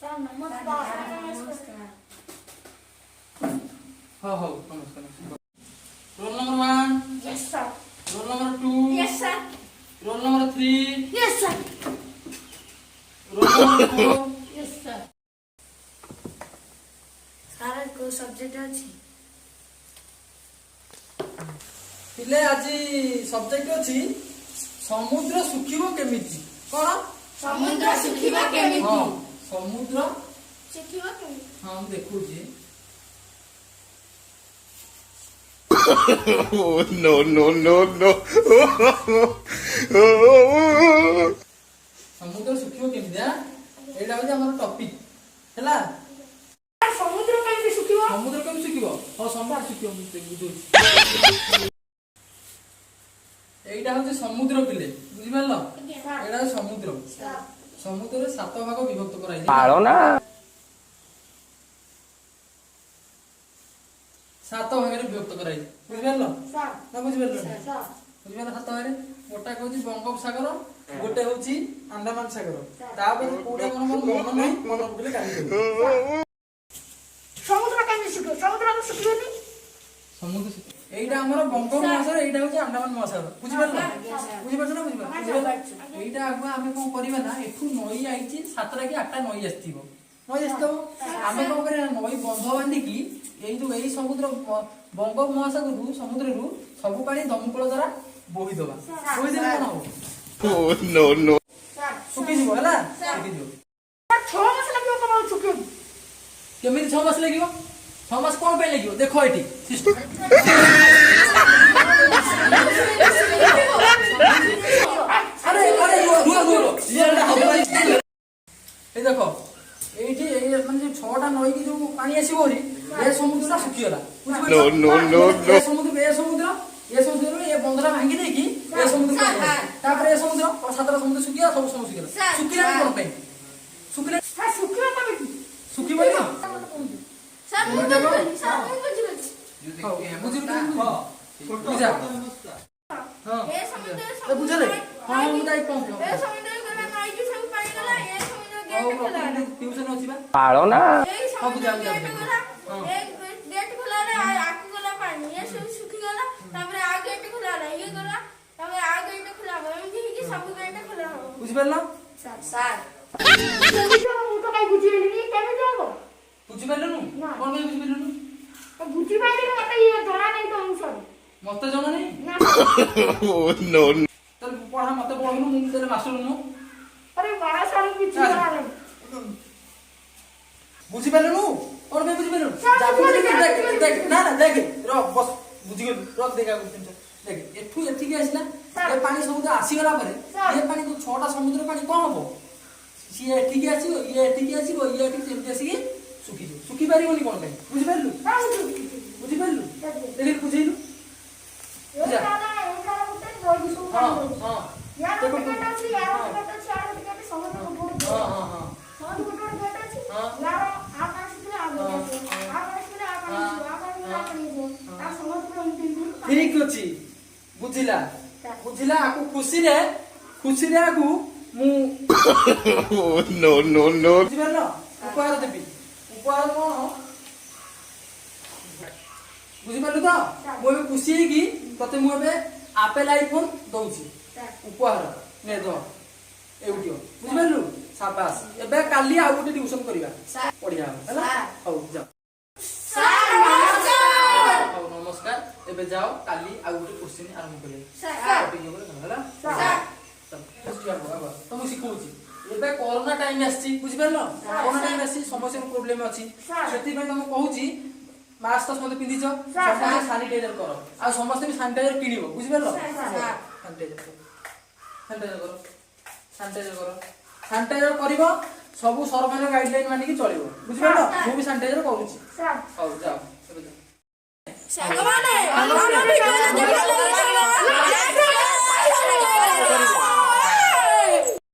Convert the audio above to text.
हाँ हाँ नमस्कार roll number 1 Yes, sir. Roll number 2 Yes, sir. Roll number 3 Yes, sir. Roll number 4 Yes, sir. सारा को subject अछि पिले आज सब्जेक्ट अछि समुद्र सुखिबो केमिति कोन समुद्र सुखिबा केमिति हां समुद्र सुखिबा केमिति हां हम देखू जी Oh, no, no, no, no. समुद्र सुखिबो केमिति एडा हो हमर टॉपिक हैला समुद्र केमिति सुखिबा समुद्र केमिति सुखिबो हां समुद्र सुखिबो हम बुझू एइटा हो समुद्र पिले बुझि परलो एडा समुद्र समुद्र रे 7 भाग विभक्त कराई पालो ना 7 भाग रे विभक्त कराई बुझि परलो सर ना बुझि परलो सर बुझि परलो 7 भाग रे गोटा कहूची बंगोपसागर गोटे होची अंडमान सागर तापर कोडा कोन मन नै मन पले काढी दे समुद्र केमिति सुखिबा समुद्र को सुखिबनी समुद्र एइटा हमर बंगोप महासागर एइटा होची अंडमान महासागर बुझि परलो बुझि परछो ना बुझि परछो एइटा आगु आमे कोन करिबा ना एठू नई आइची 7टा कि 8टा नई आस्तिबो नई आस्तो आमे कोन करिया नई बंध बांधी की एइ जो एइ समुद्र बंगोप महासागर रु समुद्र रु सबु पानी दमकल द्वारा बोही दबा बोही देले कोन हो Oh, no, no. सर सुखी जीवो हला सुखी जीवो 6 मास लागो कम सुखिब केमिति 6 मास लागिवो 6 मास कोन पे लागिवो देखो एठी सिस्टम अरे अरे रुओ इएटा हबई ए देखो एठी ए माने 6टा नई की जो पानी आसीबो री ए समुद्रटा सुखी गला No, no, no, no. ए समुद्र ए बंदरा भांगी दे की ए समुद्र तापर ए समुद्र और 7टा समुद्र सुखी गला सब सुखी गला सुखी ना कोन पे सुखी सर सुखिबा केमिति सुखी बोली ना सर मुझे बुझी हां बुझा हां ए समुद्र ए बुझले हां हम जाई पहुंच ए समुद्र गला नई की सब पानी गला ए समुद्र गेट खुला ट्यूशन अछि बा पालो ना ए समुद्र गेट खुला एक गेट खुला रे आकु गला पानी ए सब सुखी गला तापर आ गेट खुला रे ये गला तापर आ गेट खुला एमती कि सब गेट खुला हो बुझि परला सर बुझो मु तो काई बुझिलेनी केमे जाबो बुझि परलनु ना। कोन के बुझि परलनु तो बुझि पाइले मते ये जणा नै तो आंसर मते जणा नै ना Oh, no, no. तल पढा मते पढनु मु तेरे मास्टर नु अरे बड़ा सारी कुछ जणा नै बुझि परलनु कोन के बुझि परलनु सर, जा बुझि देख परलनु। देख ना ना देख रो बस बुझि गेल रख देखा देख एठू एठी के आसिला सर। ए पानी समुद्र आसी गला परे सर। ये पानी तो 6टा समुद्र पानी कोन हबो सी एठी के आसीबो ये एठी के आसीबो ये एठी सेमति आसी सुखी पारिबोनी कोन पे बुझि परलु ना बुझि परलु देखि बुझिलु ये काला ये काला उठे रोई सु हां हां या तो टिकट अछि यार टिकट अछि यार टिकट समुद्र को बहुत हां हां हां समुद्र को टिकट अछि हाँ। यार आकाश से आकाश से आ समुद्र इंटिन ठीक अछि बुझिला बुझिला आकु खुशी रे आकु मु Oh, no, no, no. बुझिबेलो उपहार देबी उपहार कोन बुझिबेलो तो मु भी खुशी है कि तते मु बे एप्पल आईफोन दउची उपहार ने दो एउटियो बुझिबेलु शाबाश एबे काली आ गुटे ट्यूशन करिवा पढिया हला हौ जा हौ नमस्कार एबे जाओ काली आ गुटे क्वेश्चन आरंभ करिया टॉपिक ऊपर हला तो मु सिखौची एबे कोरोना टाइम आसी बुझिबेलो कोरोना टाइम आसी समस्या प्रॉब्लम अछि सेति पे हम कहूची मास्क तो समते पिंदिछ समते सैनिटाइजर करो आ समस्त भी सैनिटाइजर किनिबो बुझिबेलो सैनिटाइजर करो सैनिटाइजर करिवो सब सरकार गाइडलाइन मानि की चलिवो बुझिबेलो मु भी सैनिटाइजर करूची हौ जाओ एबे जाओ सागवाने हम वीडियो देखले